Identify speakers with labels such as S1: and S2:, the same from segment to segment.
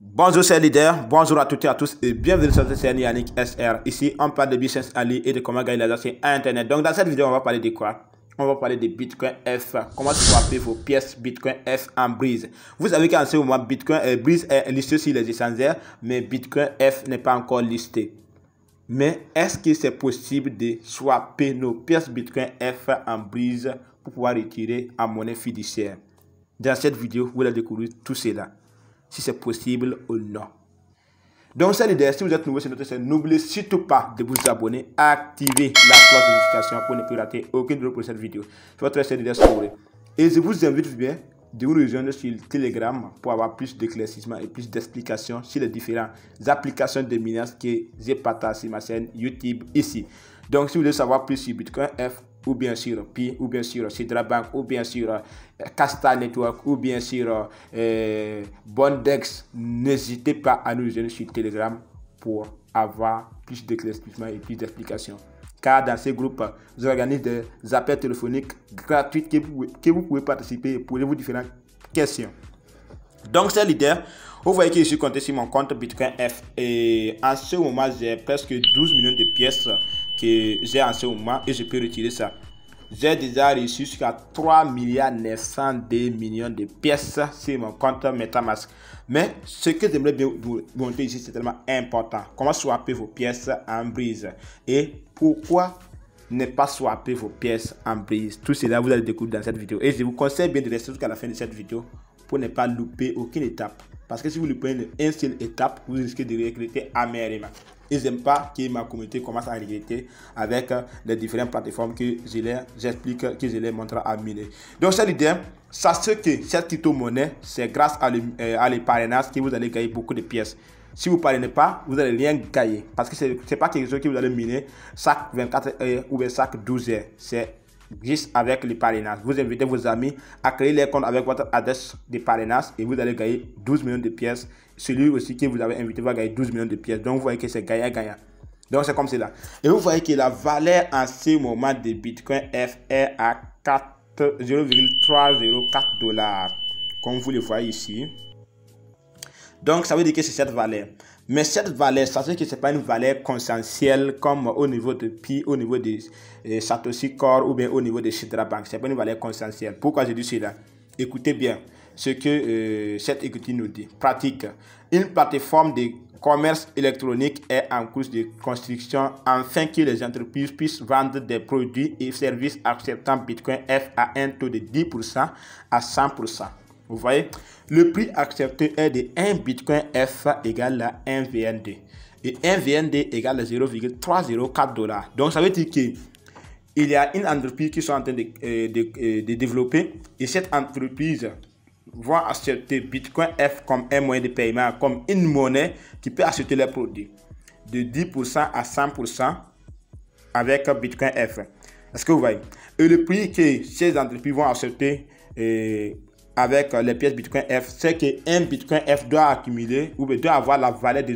S1: Bonjour chers leaders, bonjour à toutes et à tous et bienvenue sur cette chaîne Yannick SR. Ici, on parle de business Ali et de comment gagner l'argent sur Internet. Donc dans cette vidéo, on va parler de quoi? On va parler de Bitcoin F. Comment swapper vos pièces Bitcoin F en Breeze. Vous savez qu'en ce moment, Bitcoin Breeze est listé sur les échangeurs, mais Bitcoin F n'est pas encore listé. Mais est-ce que c'est possible de swapper nos pièces Bitcoin F en Breeze pour pouvoir retirer en monnaie fiduciaire? Dans cette vidéo, vous allez découvrir tout cela. Si c'est possible ou non. Donc, c'est l'idée. Si vous êtes nouveau sur notre chaîne, n'oubliez surtout pas de vous abonner, activer la cloche de notification pour ne plus rater aucune vidéo pour cette vidéo. Je votre chaîne leader Souré. Et je vous invite bien de vous rejoindre sur Telegram pour avoir plus d'éclaircissements et plus d'explications sur les différentes applications de minage que j'ai partagées sur ma chaîne YouTube ici. Donc, si vous voulez savoir plus sur Bitcoin F, ou bien sur Pi, ou bien sur Sidra Bank, ou bien sur Casta Network, ou bien sur Bondex, n'hésitez pas à nous rejoindre sur Telegram pour avoir plus d'éclaircissements et plus d'explications. Car dans ces groupes, vous organisez des appels téléphoniques gratuits que vous pouvez participer et poser vos différentes questions. Donc, c'est l'idée. Vous voyez que je suis compté sur mon compte Bitcoin F et en ce moment, j'ai presque 12 millions de pièces que j'ai en ce moment et je peux retirer ça. J'ai déjà reçu jusqu'à 3 902 millions de pièces sur mon compte MetaMask. Mais ce que j'aimerais bien vous montrer ici, c'est tellement important. Comment swapper vos pièces en Breeze et pourquoi ne pas swapper vos pièces en Breeze. Tout cela, vous allez découvrir dans cette vidéo. Et je vous conseille bien de rester jusqu'à la fin de cette vidéo pour ne pas louper aucune étape. Parce que si vous loupez une seule étape, vous risquez de regretter amèrement. Et j'aime pas que ma communauté commence à regretter avec les différentes plateformes que j'explique, que je les montre à miner. Donc c'est l'idée. Sachez que cette crypto-monnaie, c'est grâce à les parrainages que vous allez gagner beaucoup de pièces. Si vous ne parrainez pas, vous n'allez rien gagner. Parce que ce n'est pas quelque chose que vous allez miner chaque 24 heures ou chaque 12 heures. C'est juste avec les parrainages. Vous invitez vos amis à créer les comptes avec votre adresse de parrainage et vous allez gagner 12 millions de pièces. Celui aussi que vous avez invité va gagner 12 millions de pièces. Donc vous voyez que c'est gagnant-gagnant. Donc c'est comme cela. Et vous voyez que la valeur en ce moment de Bitcoin F est à 0,304 $. Comme vous le voyez ici. Donc ça veut dire que c'est cette valeur. Mais cette valeur, ça veut dire que ce n'est pas une valeur consensuelle comme au niveau de Pi, au niveau de Satoshi Core ou bien au niveau de Sidra Bank. Ce n'est pas une valeur consensuelle. Pourquoi je dis cela? Écoutez bien ce que cette écoutine nous dit. Pratique. Une plateforme de commerce électronique est en cours de construction afin que les entreprises puissent vendre des produits et services acceptant Bitcoin F à un taux de 10% à 100%. Vous voyez, le prix accepté est de 1 Bitcoin F égale à 1 VND. Et 1 VND égale à 0,304 $. Donc, ça veut dire qu'il y a une entreprise qui est en train de développer. Et cette entreprise va accepter Bitcoin F comme un moyen de paiement, comme une monnaie qui peut acheter les produits. De 10% à 100% avec Bitcoin F. Est-ce que vous voyez? Et le prix que ces entreprises vont accepter avec les pièces Bitcoin F, c'est que un Bitcoin F doit accumuler ou doit avoir la valeur de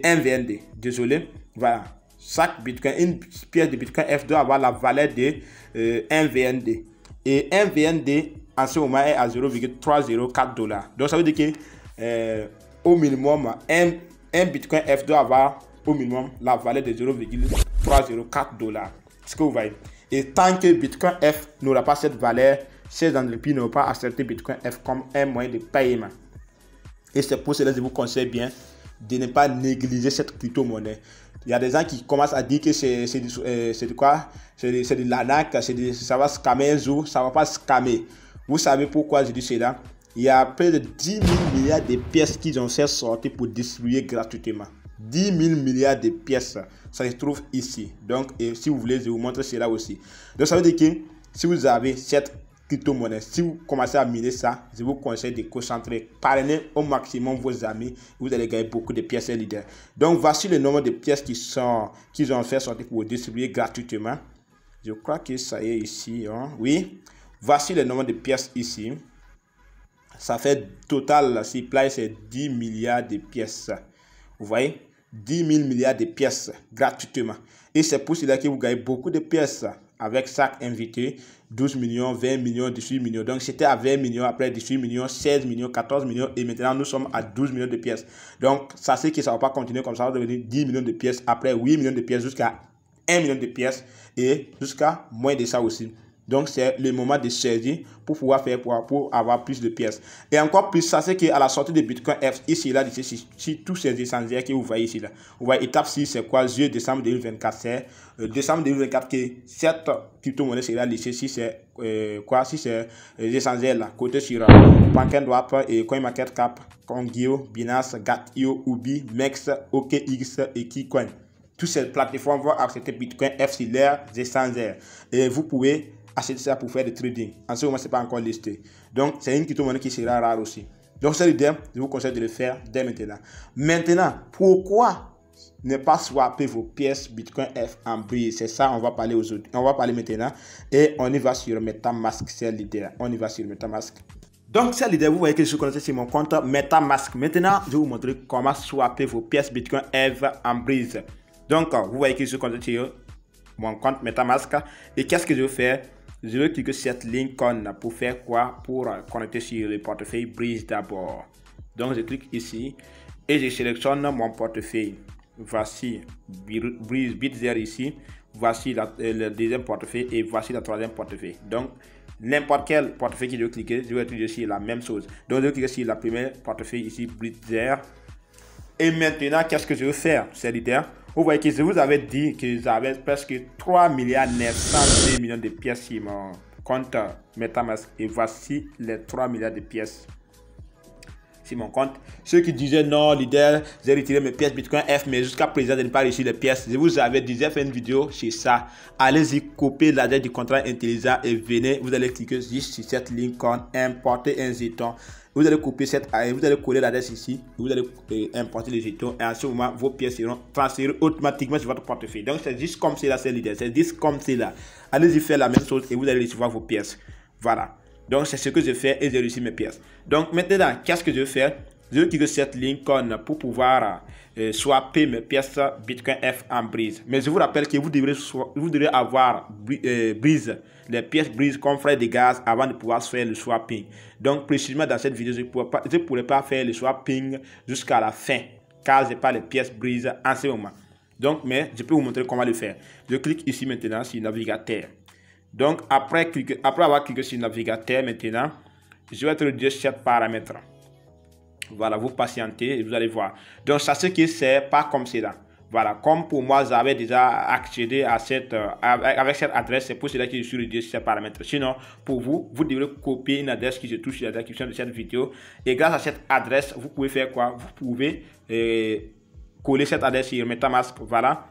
S1: 1 VND. Désolé, voilà. Chaque Bitcoin, une pièce de Bitcoin F doit avoir la valeur de 1 VND. Et 1 VND en ce moment est à 0,304 $. Donc ça veut dire que au minimum, un Bitcoin F doit avoir au minimum la valeur de 0,304 $. Est-ce que vous voyez? Et tant que Bitcoin F n'aura pas cette valeur, ces entreprises n'ont pas accepté Bitcoin F comme un moyen de paiement. Et c'est pour cela que je vous conseille bien de ne pas négliger cette crypto-monnaie. Il y a des gens qui commencent à dire que c'est de quoi? C'est de l'arnaque, ça va scammer un jour, ça ne va pas scammer. Vous savez pourquoi je dis cela? Il y a près de 10 000 milliards de pièces qu'ils ont fait sortir pour distribuer gratuitement. 10 000 milliards de pièces, ça se trouve ici. Donc, et si vous voulez, je vous montre cela aussi. Donc, ça veut dire que si vous avez cette crypto-monnaie, si vous commencez à miner ça, je vous conseille de concentrer, parrainer au maximum vos amis, vous allez gagner beaucoup de pièces leaders. Donc, voici le nombre de pièces qu'ils ont fait sortir pour distribuer gratuitement. Je crois que ça y est ici. Hein? Oui, voici le nombre de pièces ici. Ça fait total, supply, c'est 10 milliards de pièces. Vous voyez? 10 000 milliards de pièces gratuitement. Et c'est pour cela que vous gagnez beaucoup de pièces avec chaque invité, 12 millions, 20 millions, 18 millions. Donc c'était à 20 millions, après 18 millions, 16 millions, 14 millions et maintenant nous sommes à 12 millions de pièces. Donc ça c'est que ça ne va pas continuer comme ça, va devenir 10 millions de pièces, après 8 millions de pièces jusqu'à 1 million de pièces et jusqu'à moins de ça aussi. Donc, c'est le moment de saisir pour pouvoir faire pour avoir plus de pièces. Et encore plus, ça c'est qu'à la sortie de Bitcoin F, ici, là, si tous ces essentiels que vous voyez ici, là, vous voyez, étape 6, c'est quoi? Juillet, décembre 2024, c'est décembre 2024 que cette crypto-monnaie sera lissée si c'est quoi? Si c'est les essentiels là, côté sur PancakeSwap et CoinMarketCap, Kongyo, Binance, Gat.io, Ubi, Mex, OKX et KeyCoin. Toutes ces plateformes vont accepter Bitcoin F sur leurs essentiels. Et vous pouvez acheter ça pour faire du trading. En ce moment, ce n'est pas encore listé. Donc, c'est une crypto-monnaie qui sera rare aussi. Donc, c'est l'idée. Je vous conseille de le faire dès maintenant. Maintenant, pourquoi ne pas swapper vos pièces Bitcoin F en Breeze? C'est ça, on va parler aujourd'hui. On va parler maintenant. Et on y va sur MetaMask. C'est l'idée. On y va sur MetaMask. Donc, c'est l'idée. Vous voyez que je suis connecté sur mon compte MetaMask. Maintenant, je vais vous montrer comment swapper vos pièces Bitcoin F en Breeze. Donc, vous voyez que je suis connecté sur mon compte MetaMask. Et qu'est-ce que je vais faire? Je vais cliquer sur cette ligne pour faire quoi? Pour connecter sur le portefeuille Breeze d'abord. Donc, je clique ici et je sélectionne mon portefeuille. Voici Breeze BitZer ici. Voici le deuxième portefeuille et voici le troisième portefeuille. Donc, n'importe quel portefeuille que je vais cliquer, je vais cliquer sur la même chose. Donc, je vais cliquer sur la première portefeuille ici, BitZer. Et maintenant, qu'est-ce que je vais faire? C'est l'idée. Vous voyez que je vous avais dit que j'avais presque 3 milliards 902 millions de pièces sur mon compte MetaMask. Et voici les 3 milliards de pièces sur mon compte. Ceux qui disaient non, leader, j'ai retiré mes pièces Bitcoin F, mais jusqu'à présent, je n'ai pas reçu les pièces. Je vous avais dit, j'ai fait une vidéo sur ça. Allez-y, copiez l'adresse du contrat intelligent et venez, vous allez cliquer juste sur cette ligne importer un jeton. Vous allez copier vous allez coller l'adresse ici, vous allez importer les jetons et en ce moment, vos pièces seront transférées automatiquement sur votre portefeuille. Donc, c'est juste comme cela, c'est l'idée. C'est juste comme cela. Allez-y faire la même chose et vous allez recevoir vos pièces. Voilà. Donc, c'est ce que je fais et j'ai réussi mes pièces. Donc, maintenant, qu'est-ce que je vais faire? Je vais cliquer sur cette ligne pour pouvoir swapper mes pièces Bitcoin F en Breeze. Mais je vous rappelle que vous devrez avoir Breeze, les pièces Breeze comme frais de gaz avant de pouvoir faire le swapping. Donc, précisément dans cette vidéo, je ne pourrai pas faire le swapping jusqu'à la fin car je n'ai pas les pièces Breeze en ce moment. Donc, mais je peux vous montrer comment le faire. Je clique ici maintenant sur navigateur. Donc, après avoir cliqué sur le navigateur, maintenant, je vais introduire 7 paramètres. Voilà, vous patientez et vous allez voir. Donc, sachez que c'est pas comme cela. Voilà, comme pour moi, j'avais déjà accédé à avec cette adresse, c'est pour cela que je suis réduit sur ces paramètres. Sinon, pour vous, vous devrez copier une adresse qui se trouve sur la description de cette vidéo. Et grâce à cette adresse, vous pouvez faire quoi? Vous pouvez coller cette adresse sur MetaMask, voilà,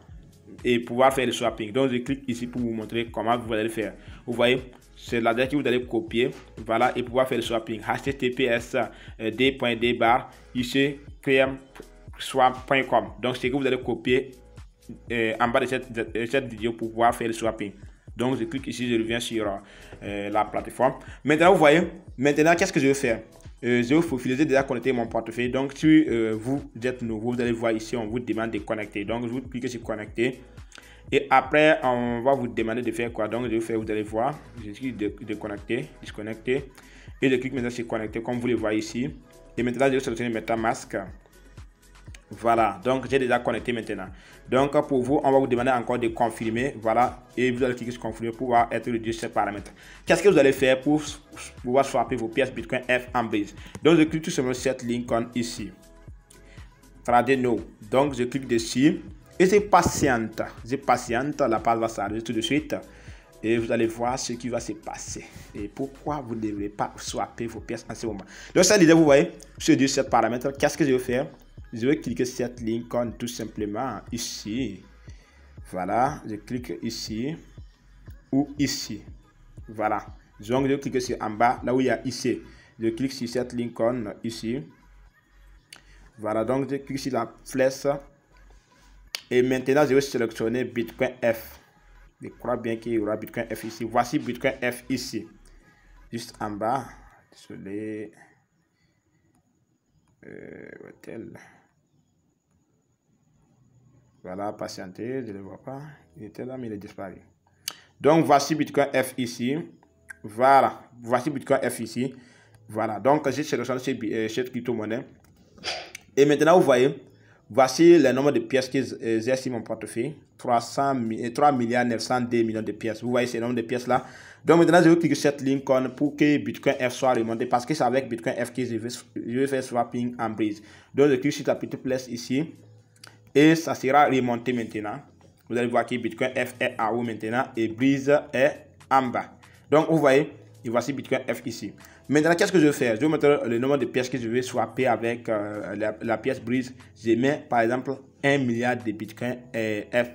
S1: et pouvoir faire le swapping. Donc, je clique ici pour vous montrer comment vous allez le faire. Vous voyez, c'est l'adresse que vous allez copier, voilà, et pouvoir faire le swapping. https://d.d/ ici swap.com. Donc, c'est que vous allez copier en bas de cette vidéo pour pouvoir faire le swapping. Donc, je clique ici, je reviens sur la plateforme. Maintenant, vous voyez, maintenant, qu'est-ce que je vais faire? Je vais finaliser déjà connecter mon portefeuille. Donc, si vous êtes nouveau, vous allez voir ici, on vous demande de connecter. Donc, je vous clique sur connecter. Et après, on va vous demander de faire quoi? Donc, je vais faire, vous allez voir, je clique de connecter, disconnecter. Et je clique maintenant sur connecter, comme vous le voyez ici. Et maintenant, je vais sélectionner MetaMask. Voilà, donc j'ai déjà connecté maintenant. Donc, pour vous, on va vous demander encore de confirmer. Voilà, et vous allez cliquer sur confirmer pour pouvoir être réduit ces paramètres. Qu'est-ce que vous allez faire pour pouvoir swapper vos pièces Bitcoin F en Breeze? Donc, je clique tout simplement sur cette ligne ici. Trade Now. Donc, je clique dessus. Et c'est patiente. La page va s'arrêter tout de suite. Et vous allez voir ce qui va se passer. Et pourquoi vous ne devrez pas swapper vos pièces en ce moment. Donc, ça, l'idée, vous voyez, sur 17 paramètres. Qu'est-ce que je vais faire? Je vais cliquer sur cette ligne tout simplement ici. Voilà, je clique ici ou ici. Voilà. Donc, je vais cliquer sur en bas, là où il y a ici. Je clique sur cette ligne ici. Voilà, donc je clique sur la flèche. Et maintenant, je vais sélectionner Bitcoin F. Je crois bien qu'il y aura Bitcoin F ici. Voici Bitcoin F ici. Juste en bas. Désolé. Voilà, patientez, je ne le vois pas. Il était là, mais il est disparu. Donc, voici Bitcoin F ici. Voilà. Voici Bitcoin F ici. Voilà. Donc, j'ai sélectionné cette crypto-monnaie. Et maintenant, vous voyez, voici le nombre de pièces que j'ai sur mon portefeuille. 3 milliards 902 millions de pièces. Vous voyez ce nombre de pièces-là. Donc, maintenant, je vais cliquer sur cette ligne pour que Bitcoin F soit remonté. Parce que c'est avec Bitcoin F que je vais faire swapping en Breeze. Donc, je clique sur la petite flèche ici. Et ça sera remonté maintenant. Vous allez voir que Bitcoin F est en haut maintenant et Breeze est en bas. Donc, vous voyez, et voici Bitcoin F ici. Maintenant, qu'est-ce que je vais faire? Je vais mettre le nombre de pièces que je vais swapper avec la pièce Breeze. Je mets par exemple 1 milliard de Bitcoin F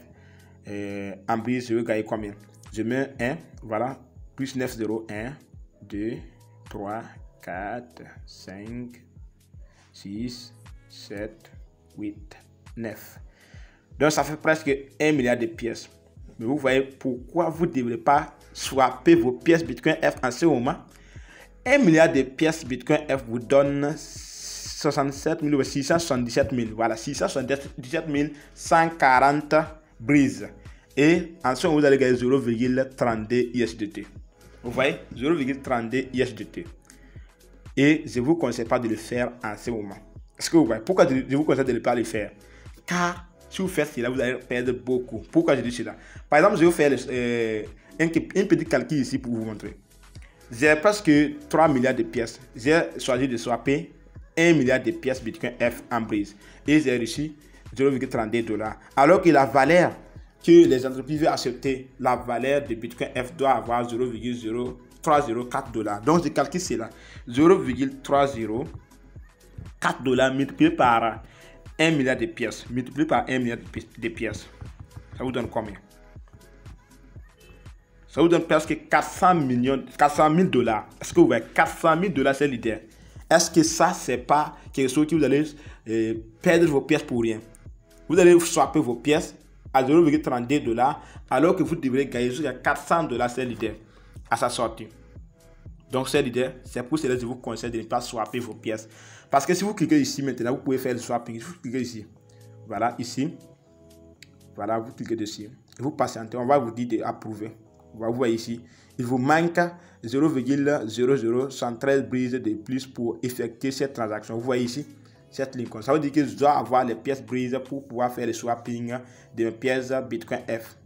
S1: en Breeze. Je vais gagner combien? Je mets 1, voilà, plus 9, 0, 1, 2, 3, 4, 5, 6, 7, 8, 9. Donc, ça fait presque 1 milliard de pièces. Mais vous voyez pourquoi vous ne devrez pas swapper vos pièces Bitcoin F en ce moment. 1 milliard de pièces Bitcoin F vous donne 67 000 ou 677 000. Voilà, 677 140 Breeze. Et en ce moment, vous allez gagner 0,32 USDT. Vous voyez, 0,32 USDT. Et je ne vous conseille pas de le faire en ce moment. Est-ce que vous voyez? Pourquoi je vous conseille de ne pas le faire? Car si vous faites cela, vous allez perdre beaucoup. Pourquoi je dis cela? Par exemple, je vais faire un petit calcul ici pour vous montrer. J'ai presque 3 milliards de pièces. J'ai choisi de swapper 1 milliard de pièces Bitcoin F en Breeze. Et j'ai reçu 0,32 $. Alors que la valeur que les entreprises veulent accepter, la valeur de Bitcoin F doit avoir 0,0304 $. Donc, je calcule cela. 0,304 $ multiplié par 1 milliard de pièces. Multiplié par 1 milliard de pièces. Ça vous donne combien? Ça vous donne presque 400 000 $. Est-ce que vous voyez? 400 000 $, c'est l'idée. Est-ce que ça, c'est pas quelque chose que vous allez perdre vos pièces pour rien? Vous allez swapper vos pièces à 0,32 $, alors que vous devrez gagner jusqu'à 400 $, c'est l'idée, à sa sortie. Donc, c'est l'idée. C'est pour cela que je vous conseille de ne pas swapper vos pièces. Parce que si vous cliquez ici maintenant, vous pouvez faire le swapping. Vous cliquez ici. Voilà, ici. Voilà, vous cliquez dessus. Vous patientez. On va vous dire d'approuver. Vous voyez ici, il vous manque 0,0013 Breeze de plus pour effectuer cette transaction. Vous voyez ici, cette ligne. Ça veut dire que je dois avoir les pièces Breeze pour pouvoir faire le swapping de mes pièces Bitcoin F.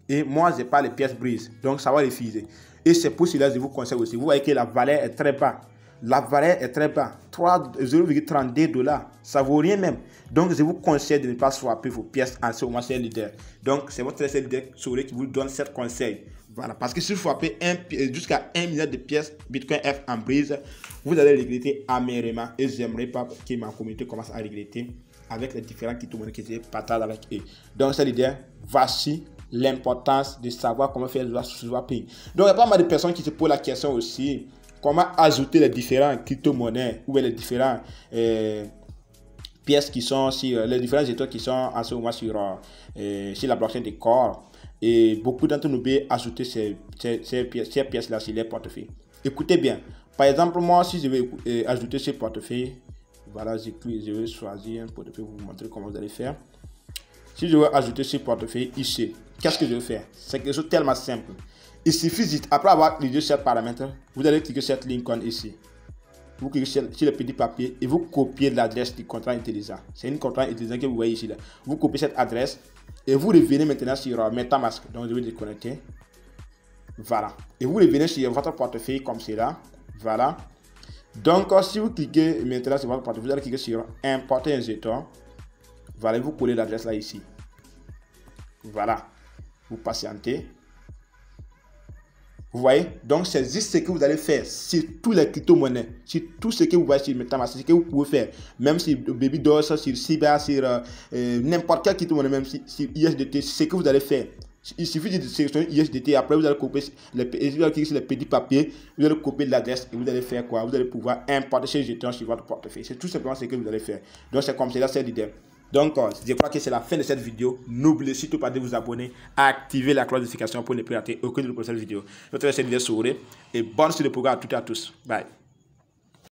S1: Et moi, je n'ai pas les pièces Breeze. Donc, ça va refuser. Et c'est pour cela que je vous conseille aussi. Vous voyez que la valeur est très bas. La valeur est très bas. 0,32 $. Ça ne vaut rien même. Donc, je vous conseille de ne pas swapper vos pièces en ce moment. C'est leader. Donc, c'est votre leader qui vous donne ce conseil. Voilà. Parce que si vous swappez jusqu'à 1 milliard de pièces Bitcoin F en Breeze, vous allez regretter amèrement. Et je n'aimerais pas que ma communauté commence à regretter avec les différents crypto-monnaies que je partage avec eux. Donc, c'est l'idée. Voici l'importance de savoir comment faire le swapping. Donc, il y a pas mal de personnes qui se posent la question aussi. Comment ajouter les différents crypto-monnaies ou les différents pièces qui sont sur les différents étoiles qui sont en ce moment sur la blockchain de Core. Et beaucoup d'entre nous veulent ajouter ces pièces-là sur les portefeuilles. Écoutez bien. Par exemple, moi, si je vais ajouter ces portefeuilles, voilà, je vais choisir un portefeuille pour vous montrer comment vous allez faire. Si je veux ajouter ce portefeuille ici, qu'est-ce que je vais faire? C'est quelque chose de tellement simple. Il suffit juste, après avoir rédigé ces paramètres, vous allez cliquer sur cette ligne ici. Vous cliquez sur le petit papier et vous copiez l'adresse du contrat intelligent. C'est une contrat intelligent que vous voyez ici. Là. Vous copiez cette adresse et vous revenez maintenant sur MetaMask. Donc je vais déconnecter. Voilà. Et vous revenez sur votre portefeuille comme cela. Voilà. Donc si vous cliquez maintenant sur votre portefeuille, vous allez cliquer sur importer un jeton. Voilà, vous collez l'adresse là ici. Voilà. Vous patientez. Vous voyez? Donc, c'est juste ce que vous allez faire sur tous les crypto-monnaies, sur tout ce que vous voyez sur MetaMask, ce que vous pouvez faire. Même sur Babydoss, sur Shiba, sur n'importe quelle crypto-monnaie, même sur USDT, ce que vous allez faire. Il suffit de sélectionner USDT, après vous allez copier les petits papiers, vous allez copier l'adresse et vous allez faire quoi? Vous allez pouvoir importer ces jetons sur votre portefeuille. C'est tout simplement ce que vous allez faire. Donc, c'est comme cela, c'est l'idée. Donc, je crois que c'est la fin de cette vidéo. N'oubliez surtout pas de vous abonner, activer la cloche de notification pour ne plus rater aucune de nos prochaines vidéos. Je vous souhaite cette vidéo sourire et bonne suite de programme à toutes et à tous. Bye.